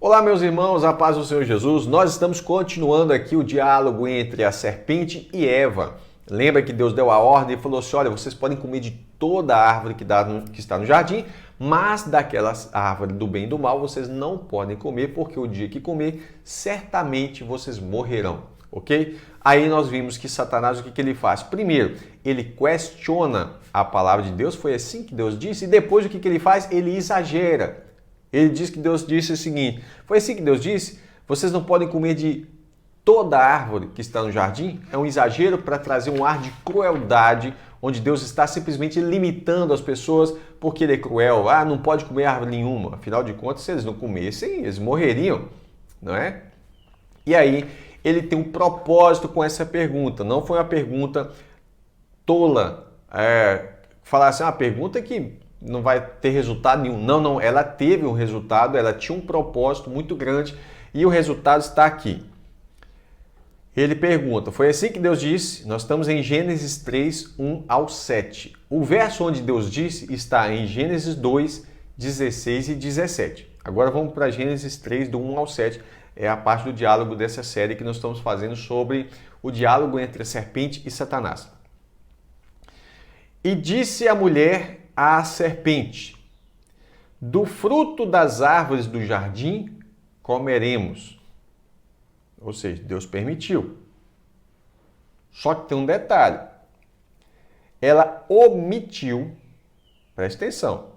Olá, meus irmãos, a paz do Senhor Jesus. Nós estamos continuando aqui o diálogo entre a serpente e Eva. Lembra que Deus deu a ordem e falou assim, olha, vocês podem comer de toda a árvore que está no jardim, mas daquela árvore do bem e do mal vocês não podem comer, porque o dia que comer, certamente vocês morrerão, ok? Aí nós vimos que Satanás, o que ele faz? Primeiro, ele questiona a palavra de Deus, foi assim que Deus disse, e depois o que ele faz? Ele exagera. Ele diz que Deus disse o seguinte, foi assim que Deus disse, vocês não podem comer de toda a árvore que está no jardim? É um exagero para trazer um ar de crueldade, onde Deus está simplesmente limitando as pessoas porque ele é cruel. Ah, não pode comer árvore nenhuma. Afinal de contas, se eles não comessem, eles morreriam, não é? E aí, ele tem um propósito com essa pergunta. Não foi uma pergunta tola, falar assim, uma pergunta que não vai ter resultado nenhum. Não, ela teve um resultado, ela tinha um propósito muito grande e o resultado está aqui. Ele pergunta, foi assim que Deus disse? Nós estamos em Gênesis 3, 1 ao 7. O verso onde Deus disse está em Gênesis 2, 16 e 17. Agora vamos para Gênesis 3, do 1 ao 7. É a parte do diálogo dessa série que nós estamos fazendo sobre o diálogo entre a serpente e Satanás. E disse a mulher à serpente, do fruto das árvores do jardim comeremos. Ou seja, Deus permitiu. Só que tem um detalhe. Ela omitiu, presta atenção.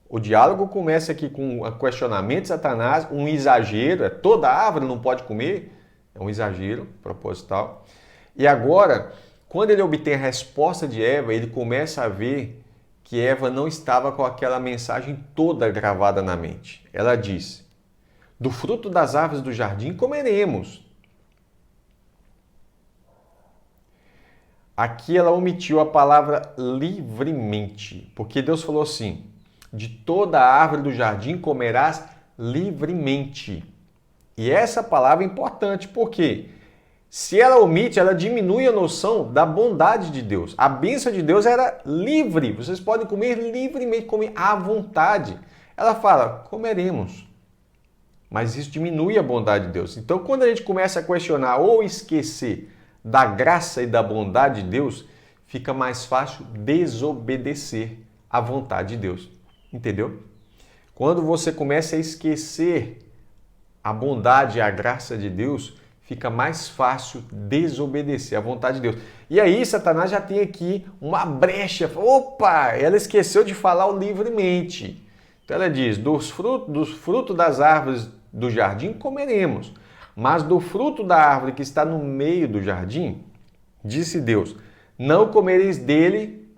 O diálogo começa aqui com um questionamento de Satanás, um exagero, toda árvore não pode comer, é um exagero proposital. E agora, quando ele obtém a resposta de Eva, ele começa a ver que Eva não estava com aquela mensagem toda gravada na mente. Ela diz, do fruto das árvores do jardim comeremos. Aqui ela omitiu a palavra livremente, porque Deus falou assim, de toda a árvore do jardim comerás livremente. E essa palavra é importante, porque se ela omite, ela diminui a noção da bondade de Deus. A bênção de Deus era livre. Vocês podem comer livremente, comer à vontade. Ela fala, comeremos. Mas isso diminui a bondade de Deus. Então, quando a gente começa a questionar ou esquecer da graça e da bondade de Deus, fica mais fácil desobedecer à vontade de Deus. Entendeu? Quando você começa a esquecer a bondade e a graça de Deus, fica mais fácil desobedecer à vontade de Deus. E aí, Satanás já tem aqui uma brecha. Opa, ela esqueceu de falar o livremente. Então ela diz, dos frutos das árvores do jardim comeremos, mas do fruto da árvore que está no meio do jardim, disse Deus, não comereis dele,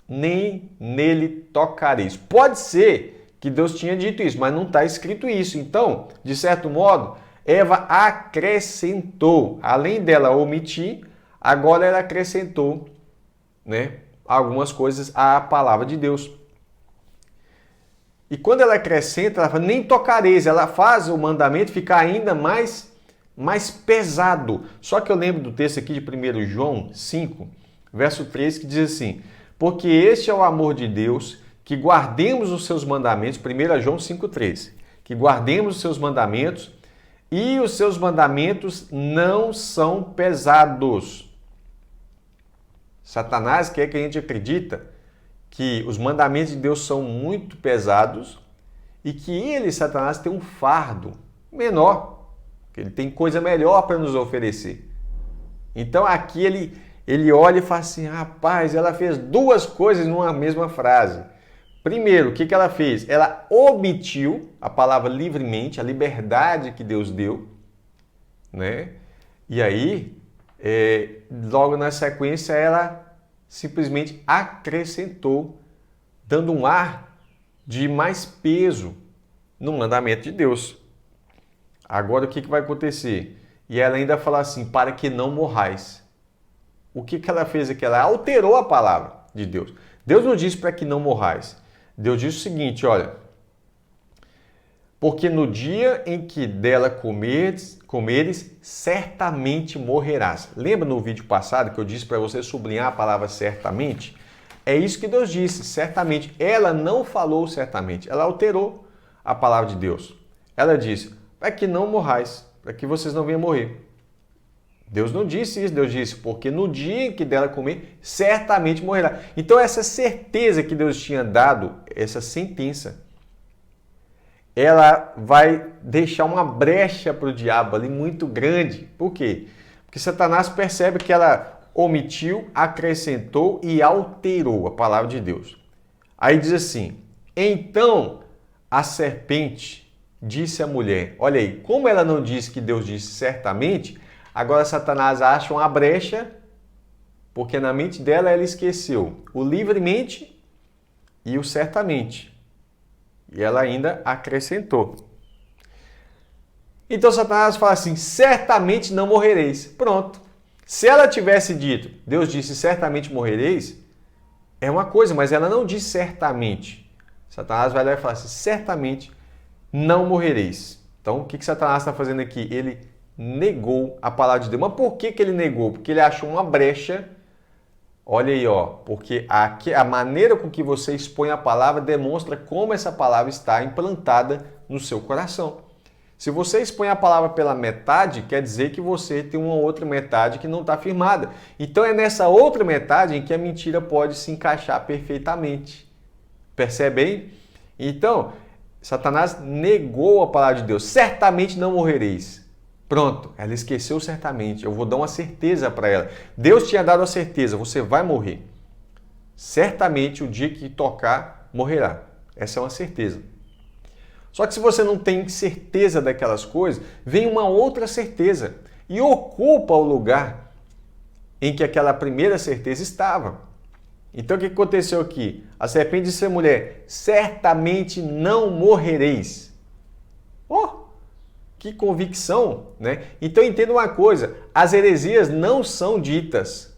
nem nele tocareis. Pode ser que Deus tinha dito isso, mas não está escrito isso. Então, de certo modo, Eva acrescentou, além dela omitir, agora ela acrescentou, algumas coisas à palavra de Deus. E quando ela acrescenta, ela fala, nem tocareis, ela faz o mandamento ficar ainda mais pesado. Só que eu lembro do texto aqui de 1 João 5, verso 3, que diz assim, porque este é o amor de Deus, que guardemos os seus mandamentos, 1 João 5,3, que guardemos os seus mandamentos, e os seus mandamentos não são pesados. Satanás quer que a gente acredite que os mandamentos de Deus são muito pesados e que ele, Satanás, tem um fardo menor, que ele tem coisa melhor para nos oferecer. Então aqui ele olha e fala assim, rapaz, ela fez duas coisas numa mesma frase. Primeiro, o que ela fez? Ela omitiu a palavra livremente, a liberdade que Deus deu, E aí, logo na sequência, ela simplesmente acrescentou, dando um ar de mais peso no mandamento de Deus. Agora, o que vai acontecer? E ela ainda fala assim, para que não morrais. O que ela fez aqui? Ela alterou a palavra de Deus. Deus não disse para que não morrais. Deus diz o seguinte, olha, porque no dia em que dela comeres, certamente morrerás. Lembra no vídeo passado que eu disse para você sublinhar a palavra certamente? É isso que Deus disse, certamente. Ela não falou certamente, ela alterou a palavra de Deus. Ela disse, para que não morrais, para que vocês não venham morrer. Deus não disse isso, Deus disse, porque no dia em que dela comer, certamente morrerá. Então essa certeza que Deus tinha dado, essa sentença, ela vai deixar uma brecha para o diabo ali muito grande. Por quê? Porque Satanás percebe que ela omitiu, acrescentou e alterou a palavra de Deus. Aí diz assim, então a serpente disse à mulher, olha aí, como ela não disse que Deus disse certamente, agora Satanás acha uma brecha, porque na mente dela ela esqueceu o livremente e o certamente. E ela ainda acrescentou. Então Satanás fala assim, certamente não morrereis. Pronto. Se ela tivesse dito, Deus disse certamente morrereis, é uma coisa, mas ela não disse certamente. Satanás vai lá e fala assim, certamente não morrereis. Então o que Satanás está fazendo aqui? Ele negou a palavra de Deus. Mas por que ele negou? Porque ele achou uma brecha. Olha aí, ó, porque a maneira com que você expõe a palavra demonstra como essa palavra está implantada no seu coração. Se você expõe a palavra pela metade, quer dizer que você tem uma outra metade que não está firmada. Então é nessa outra metade em que a mentira pode se encaixar perfeitamente. Percebe aí? Então, Satanás negou a palavra de Deus. Certamente não morrereis. Pronto, ela esqueceu certamente. Eu vou dar uma certeza para ela. Deus tinha dado a certeza, você vai morrer. Certamente o dia que tocar, morrerá. Essa é uma certeza. Só que se você não tem certeza daquelas coisas, vem uma outra certeza e ocupa o lugar em que aquela primeira certeza estava. Então o que aconteceu aqui? A serpente disse à mulher, certamente não morrereis. Oh! Que convicção, né? Então entenda uma coisa, as heresias não são ditas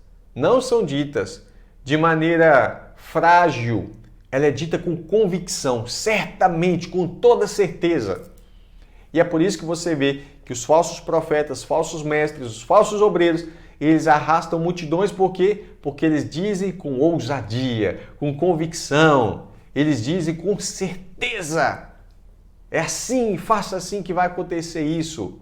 de maneira frágil, ela é dita com convicção, certamente, com toda certeza. E é por isso que você vê que os falsos profetas, falsos mestres, os falsos obreiros, eles arrastam multidões, por quê? Porque eles dizem com ousadia, com convicção, eles dizem com certeza. É assim, faça assim que vai acontecer isso.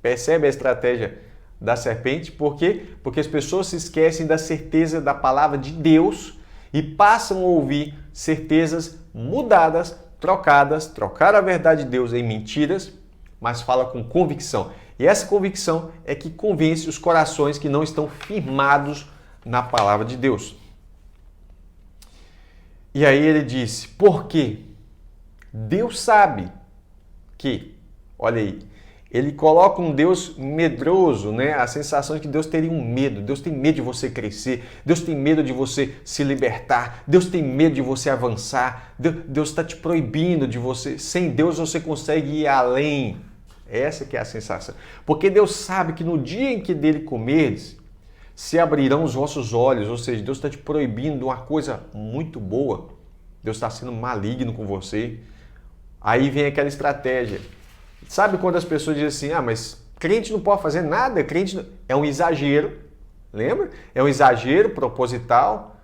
Percebe a estratégia da serpente? Por quê? Porque as pessoas se esquecem da certeza da palavra de Deus e passam a ouvir certezas mudadas, trocaram a verdade de Deus em mentiras, mas fala com convicção. E essa convicção é que convence os corações que não estão firmados na palavra de Deus. E aí ele disse, por quê? Deus sabe que, olha aí, ele coloca um Deus medroso, né? A sensação de que Deus teria um medo. Deus tem medo de você crescer. Deus tem medo de você se libertar. Deus tem medo de você avançar. Deus está te proibindo de você. Sem Deus você consegue ir além. Essa que é a sensação. Porque Deus sabe que no dia em que dele comeres, se abrirão os vossos olhos. Ou seja, Deus está te proibindo uma coisa muito boa. Deus está sendo maligno com você. Aí vem aquela estratégia. Sabe quando as pessoas dizem assim, mas crente não pode fazer nada, crente não... É um exagero, lembra? É um exagero proposital,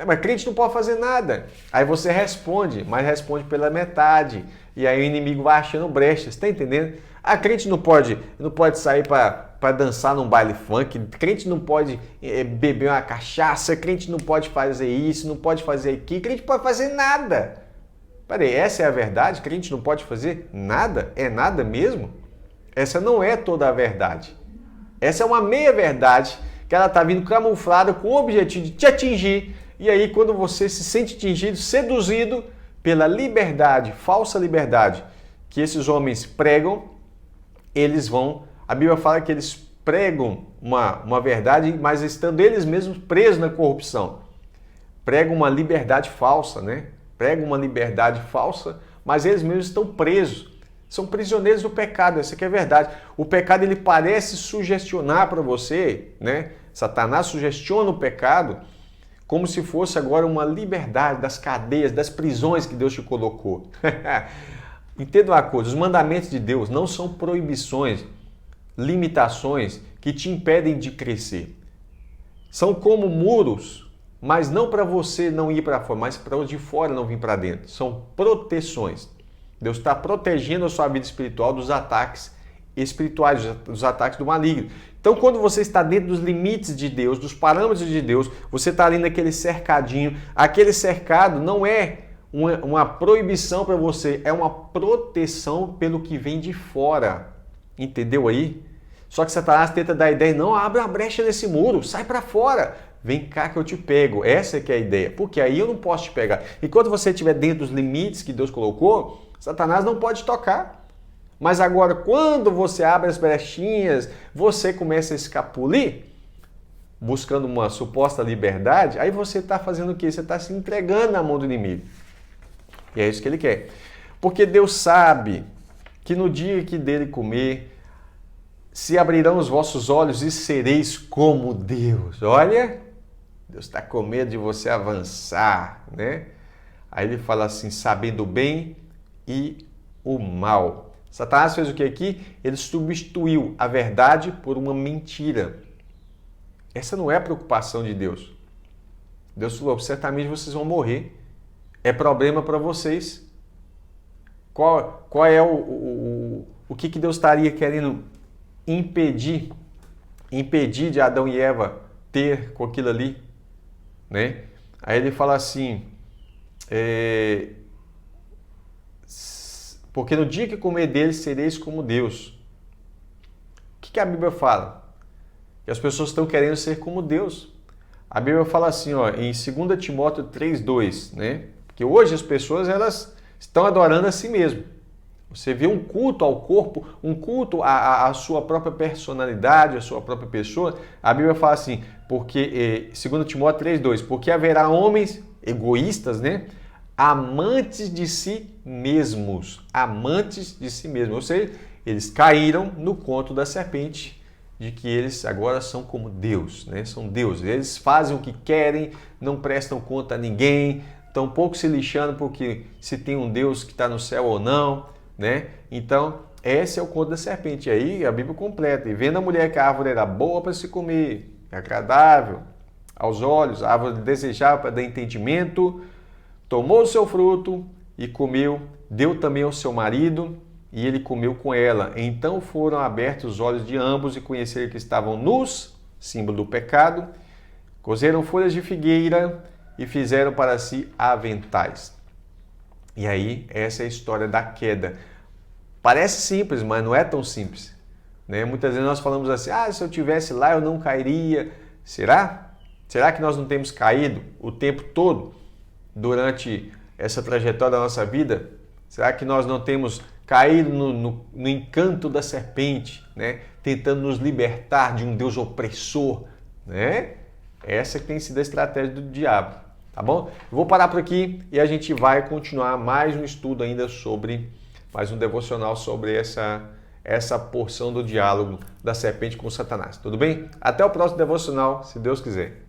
mas crente não pode fazer nada. Aí você responde, mas responde pela metade, e aí o inimigo vai achando brechas, está entendendo? Ah, crente não pode sair para dançar num baile funk, crente não pode beber uma cachaça, crente não pode fazer isso, não pode fazer aquilo, crente não pode fazer nada. Peraí, essa é a verdade? Crente não pode fazer nada? É nada mesmo? Essa não é toda a verdade. Essa é uma meia-verdade que ela está vindo camuflada com o objetivo de te atingir. E aí, quando você se sente atingido, seduzido pela liberdade, falsa liberdade, que esses homens pregam, eles vão... A Bíblia fala que eles pregam uma verdade, mas estando eles mesmos presos na corrupção. Pregam uma liberdade falsa, né? Pregam uma liberdade falsa, mas eles mesmos estão presos. São prisioneiros do pecado, essa que é a verdade. O pecado ele parece sugestionar para você, né? Satanás sugestiona o pecado como se fosse agora uma liberdade das cadeias, das prisões que Deus te colocou. Entenda uma coisa, os mandamentos de Deus não são proibições, limitações que te impedem de crescer. São como muros, mas não para você não ir para fora, mas para os de fora não vir para dentro. São proteções. Deus está protegendo a sua vida espiritual dos ataques espirituais, dos ataques do maligno. Então, quando você está dentro dos limites de Deus, dos parâmetros de Deus, você está ali naquele cercadinho. Aquele cercado não é uma proibição para você, é uma proteção pelo que vem de fora. Entendeu aí? Só que Satanás tenta dar a ideia, não, abre a brecha nesse muro, sai para fora. Vem cá que eu te pego. Essa é que é a ideia. Porque aí eu não posso te pegar. Enquanto você estiver dentro dos limites que Deus colocou, Satanás não pode tocar. Mas agora, quando você abre as brechinhas, você começa a escapulir, buscando uma suposta liberdade, aí você está fazendo o quê? Você está se entregando na mão do inimigo. E é isso que ele quer. Porque Deus sabe que no dia que dele comer, se abrirão os vossos olhos e sereis como Deus. Olha, Deus está com medo de você avançar, né? Aí ele fala assim, sabendo o bem e o mal. Satanás fez o que aqui? Ele substituiu a verdade por uma mentira. Essa não é a preocupação de Deus. Deus falou, certamente vocês vão morrer. É problema para vocês. Qual é o que Deus estaria querendo impedir de Adão e Eva ter com aquilo ali? Né? Aí ele fala assim, porque no dia que comer dele, sereis como Deus. O que a Bíblia fala? Que as pessoas estão querendo ser como Deus. A Bíblia fala assim, ó, em 2 Timóteo 3:2, né? Porque hoje as pessoas elas estão adorando a si mesmo. Você vê um culto ao corpo, um culto à sua própria personalidade, à sua própria pessoa. A Bíblia fala assim, porque 2 Timóteo 3:2, porque haverá homens egoístas, né? Amantes de si mesmos, ou seja, eles caíram no conto da serpente, de que eles agora são como Deus, né? São deuses, eles fazem o que querem, não prestam conta a ninguém, estão pouco se lixando porque se tem um Deus que está no céu ou não, né? Então, esse é o conto da serpente. E aí a Bíblia completa, e vendo a mulher que a árvore era boa para se comer, agradável aos olhos, a árvore desejável para dar entendimento, tomou o seu fruto e comeu, deu também ao seu marido e ele comeu com ela. Então foram abertos os olhos de ambos e conheceram que estavam nus, símbolo do pecado, cozeram folhas de figueira e fizeram para si aventais. E aí, essa é a história da queda. Parece simples, mas não é tão simples, né? Muitas vezes nós falamos assim, se eu estivesse lá eu não cairia. Será? Será que nós não temos caído o tempo todo? Durante essa trajetória da nossa vida, será que nós não temos caído no encanto da serpente, né? Tentando nos libertar de um Deus opressor, né? Essa que tem sido a estratégia do diabo, tá bom? Eu vou parar por aqui e a gente vai continuar mais um estudo ainda mais um devocional sobre essa porção do diálogo da serpente com Satanás, tudo bem? Até o próximo devocional, se Deus quiser.